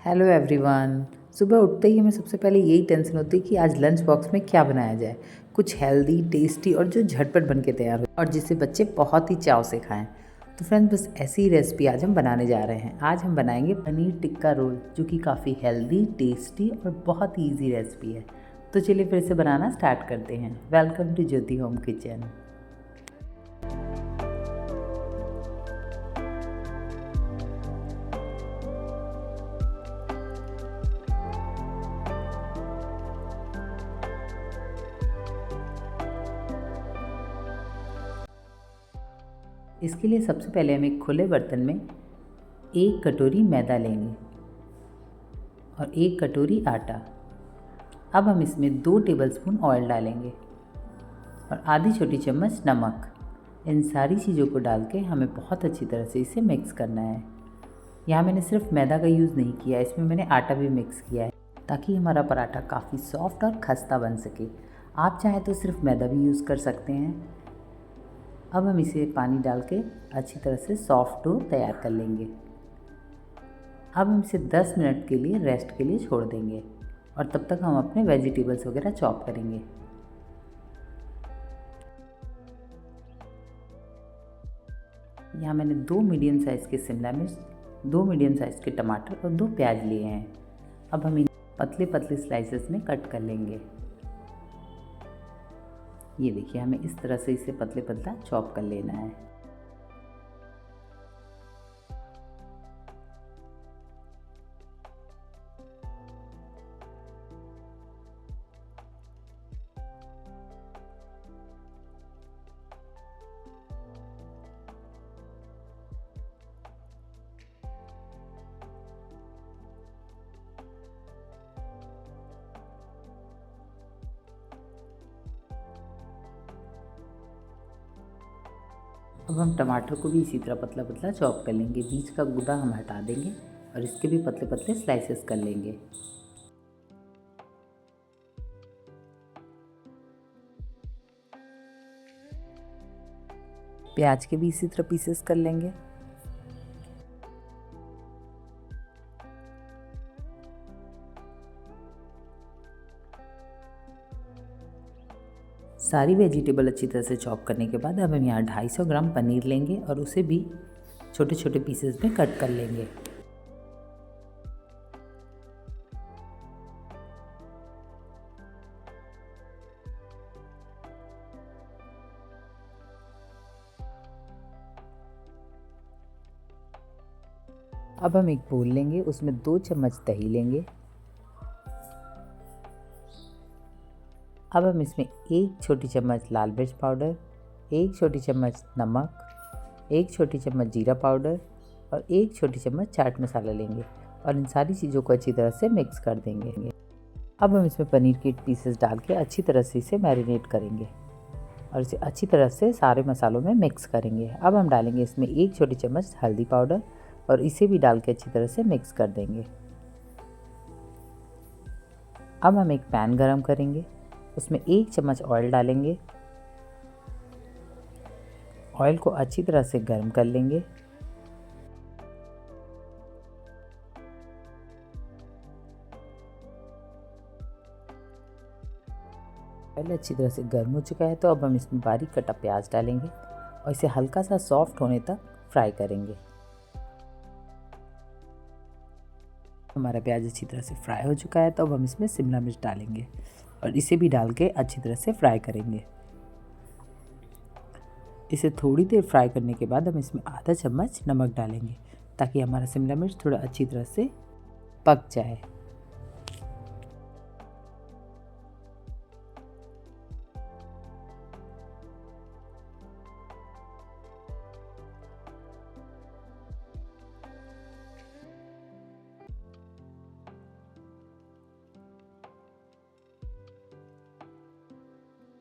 Hello everyone. सुबह उठते ही हमें सबसे पहले यही टेंशन होती है कि आज लंच बॉक्स में क्या बनाया जाए, कुछ हेल्दी टेस्टी और जो झटपट बन के तैयार हो और जिसे बच्चे बहुत ही चाव से खाएं। तो फ्रेंड्स, बस ऐसी ही रेसिपी आज हम बनाने जा रहे हैं। आज हम बनाएंगे पनीर टिक्का रोल, जो कि काफ़ी हेल्दी, टेस्टी और बहुत ही ईजी रेसिपी है। तो चलिए फिर से बनाना स्टार्ट करते हैं। Welcome to Jyoti home kitchen. इसके लिए सबसे पहले हम एक खुले बर्तन में 1 कटोरी मैदा लेंगे और 1 कटोरी आटा। अब हम इसमें 2 टेबलस्पून ऑयल डालेंगे और आधी छोटी चम्मच नमक। इन सारी चीज़ों को डाल के हमें बहुत अच्छी तरह से इसे मिक्स करना है। यहाँ मैंने सिर्फ मैदा का यूज़ नहीं किया, इसमें मैंने आटा भी मिक्स किया है ताकि हमारा पराठा काफ़ी सॉफ्ट और खस्ता बन सके। आप चाहें तो सिर्फ मैदा भी यूज़ कर सकते हैं। अब हम इसे पानी डाल के अच्छी तरह से सॉफ्ट डो तैयार कर लेंगे। अब हम इसे 10 मिनट के लिए रेस्ट के लिए छोड़ देंगे और तब तक हम अपने वेजिटेबल्स वगैरह चॉप करेंगे। यहाँ मैंने 2 मीडियम साइज़ के शिमला मिर्च, 2 मीडियम साइज़ के टमाटर और 2 प्याज लिए हैं। अब हम इन्हें पतले पतले स्लाइसेस में कट कर लेंगे। ये देखिए, हमें इस तरह से इसे पतले पतला चॉप कर लेना है। अब हम टमाटर को भी इसी तरह पतला पतला चॉप कर लेंगे। बीच का गूदा हम हटा देंगे और इसके भी पतले पतले स्लाइसेस कर लेंगे। प्याज के भी इसी तरह पीसेस कर लेंगे। सारी वेजिटेबल अच्छी तरह से चॉप करने के बाद अब हम यहाँ 250 ग्राम पनीर लेंगे और उसे भी छोटे छोटे पीसेस में कट कर लेंगे। अब हम एक बोल लेंगे, उसमें 2 चम्मच दही लेंगे। अब हम इसमें 1 छोटी चम्मच लाल मिर्च पाउडर, 1 छोटी चम्मच नमक, 1 छोटी चम्मच जीरा पाउडर और 1 छोटी चम्मच चाट मसाला लेंगे और इन सारी चीज़ों को अच्छी तरह से मिक्स कर देंगे। अब हम इसमें पनीर के पीसेस डाल के अच्छी तरह से इसे मैरिनेट करेंगे और इसे अच्छी तरह से सारे मसालों में मिक्स करेंगे। अब हम डालेंगे इसमें 1 छोटी चम्मच हल्दी पाउडर और इसे भी डाल के अच्छी तरह से मिक्स कर देंगे। अब हम एक पैन गरम करेंगे, उसमें 1 चम्मच ऑयल डालेंगे। ऑयल को अच्छी तरह से गर्म कर लेंगे। ऑयल अच्छी तरह से गर्म हो चुका है तो अब हम इसमें बारीक कटा प्याज डालेंगे और इसे हल्का सा सॉफ्ट होने तक फ्राई करेंगे। हमारा प्याज अच्छी तरह से फ्राई हो चुका है तो अब हम इसमें शिमला मिर्च डालेंगे और इसे भी डाल के अच्छी तरह से फ्राई करेंगे। इसे थोड़ी देर फ्राई करने के बाद हम इसमें आधा चम्मच नमक डालेंगे ताकि हमारा शिमला मिर्च थोड़ा अच्छी तरह से पक जाए।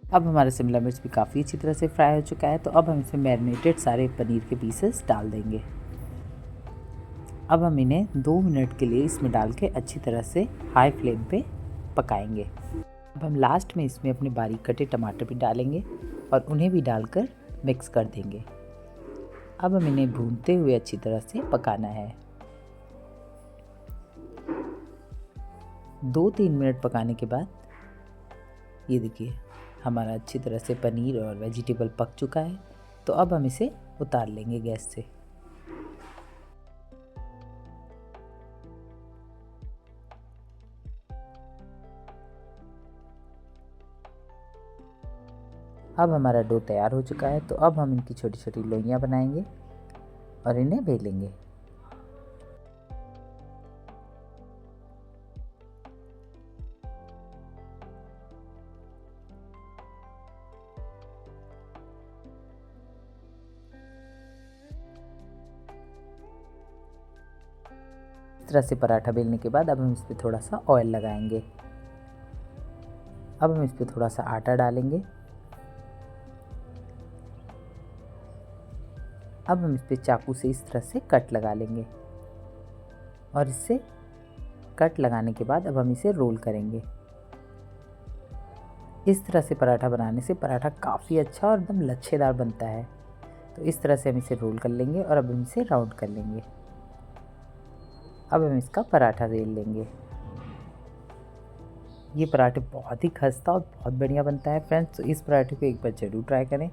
अब हमारा शिमला मिर्च भी काफ़ी अच्छी तरह से फ्राई हो चुका है तो अब हम इसमें मैरिनेटेड सारे पनीर के पीसेस डाल देंगे। अब हम इन्हें 2 मिनट के लिए इसमें डाल के अच्छी तरह से हाई फ्लेम पे पकाएंगे। अब हम लास्ट में इसमें अपने बारीक कटे टमाटर भी डालेंगे और उन्हें भी डालकर मिक्स कर देंगे। अब हम इन्हें भूनते हुए अच्छी तरह से पकाना है। 2-3 मिनट पकाने के बाद ये देखिए हमारा अच्छी तरह से पनीर और वेजिटेबल पक चुका है। तो अब हम इसे उतार लेंगे गैस से। अब हमारा डो तैयार हो चुका है। तो अब हम इनकी छोटी छोटी लोइयाँ बनाएंगे और इन्हें बेलेंगे। इस तरह से पराठा बेलने के बाद अब हम इस पर थोड़ा सा ऑयल लगाएंगे। अब हम इस पर थोड़ा सा आटा डालेंगे। अब हम इस पर चाकू से इस तरह से कट लगा लेंगे और इससे कट लगाने के बाद अब हम इसे रोल करेंगे। इस तरह से पराठा बनाने से पराठा काफ़ी अच्छा और एकदम लच्छेदार बनता है। तो इस तरह से हम इसे रोल कर लेंगे और अब हम इसे राउंड कर लेंगे। अब हम इसका पराठा बेल लेंगे। ये पराठे बहुत ही खस्ता और बहुत बढ़िया बनता है फ्रेंड्स। तो इस पराठे को एक बार ज़रूर ट्राई करें।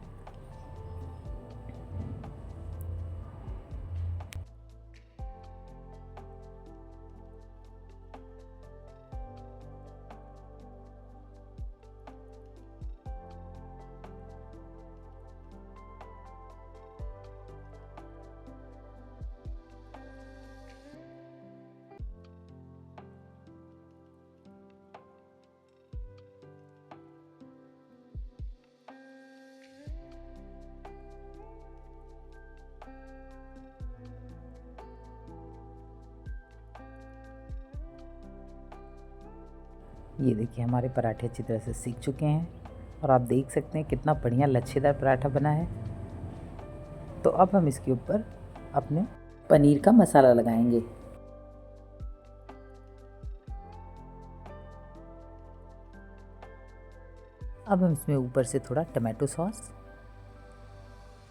ये देखिए हमारे पराठे अच्छी तरह से सीख चुके हैं और आप देख सकते हैं कितना बढ़िया लच्छेदार पराठा बना है। तो अब हम इसके ऊपर अपने पनीर का मसाला लगाएंगे। अब हम इसमें ऊपर से थोड़ा टमाटो सॉस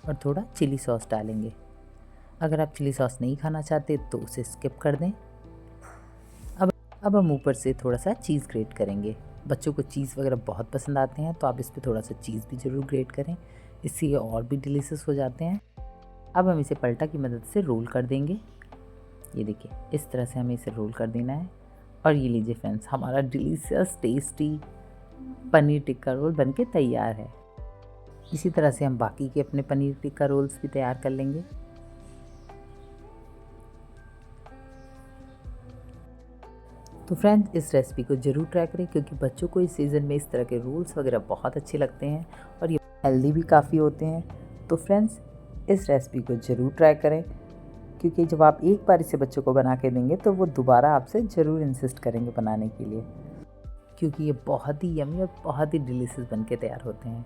और थोड़ा चिली सॉस डालेंगे। अगर आप चिली सॉस नहीं खाना चाहते तो उसे स्किप कर दें। अब हम ऊपर से थोड़ा सा चीज़ ग्रेट करेंगे। बच्चों को चीज़ वगैरह बहुत पसंद आते हैं तो आप इस पर थोड़ा सा चीज़ भी ज़रूर ग्रेट करें, इससे ये और भी डिलीशियस हो जाते हैं। अब हम इसे पलटा की मदद से रोल कर देंगे। ये देखिए इस तरह से हमें इसे रोल कर देना है। और ये लीजिए फ्रेंड्स, हमारा delicious tasty paneer tikka roll बनके तैयार है। इसी तरह से हम बाकी के अपने पनीर टिक्का रोल्स भी तैयार कर लेंगे। तो फ्रेंड्स इस रेसिपी को ज़रूर ट्राई करें क्योंकि बच्चों को इस सीज़न में इस तरह के रोल्स वगैरह बहुत अच्छे लगते हैं और ये हेल्दी भी काफ़ी होते हैं। तो फ्रेंड्स इस रेसिपी को ज़रूर ट्राई करें क्योंकि जब आप एक बार इसे बच्चों को बना के देंगे तो वो दोबारा आपसे ज़रूर इंसिस्ट करेंगे बनाने के लिए, क्योंकि ये बहुत ही यमी और बहुत ही डिलीशियस बन के तैयार होते हैं।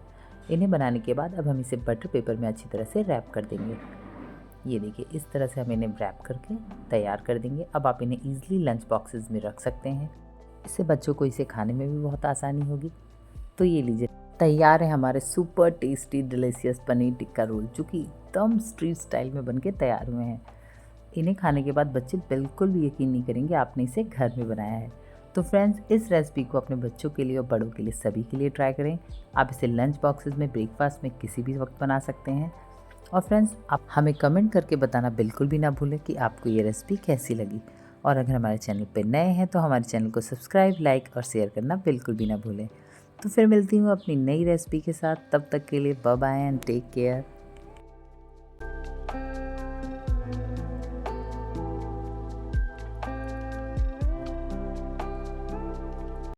इन्हें बनाने के बाद अब हम इसे बटर पेपर में अच्छी तरह से रैप कर देंगे। ये देखिए इस तरह से हम इन्हें रैप करके तैयार कर देंगे। अब आप इन्हें ईजिली लंच बॉक्सेस में रख सकते हैं, इससे बच्चों को इसे खाने में भी बहुत आसानी होगी। तो ये लीजिए तैयार है हमारे super tasty delicious paneer tikka roll, जो कि एकदम स्ट्रीट स्टाइल में बनके तैयार हुए हैं। इन्हें खाने के बाद बच्चे बिल्कुल भी यकीन नहीं करेंगे आपने इसे घर में बनाया है। तो फ्रेंड्स इस रेसिपी को अपने बच्चों के लिए और बड़ों के लिए सभी के लिए ट्राई करें। आप इसे लंच बॉक्सेस में, ब्रेकफास्ट में किसी भी वक्त बना सकते हैं। और फ्रेंड्स आप हमें कमेंट करके बताना बिल्कुल भी ना भूलें कि आपको ये रेसिपी कैसी लगी। और अगर हमारे चैनल पर नए हैं तो हमारे चैनल को सब्सक्राइब, लाइक और शेयर करना बिल्कुल भी ना भूलें। तो फिर मिलती हूँ अपनी नई रेसिपी के साथ। तब तक के लिए bye bye and take care.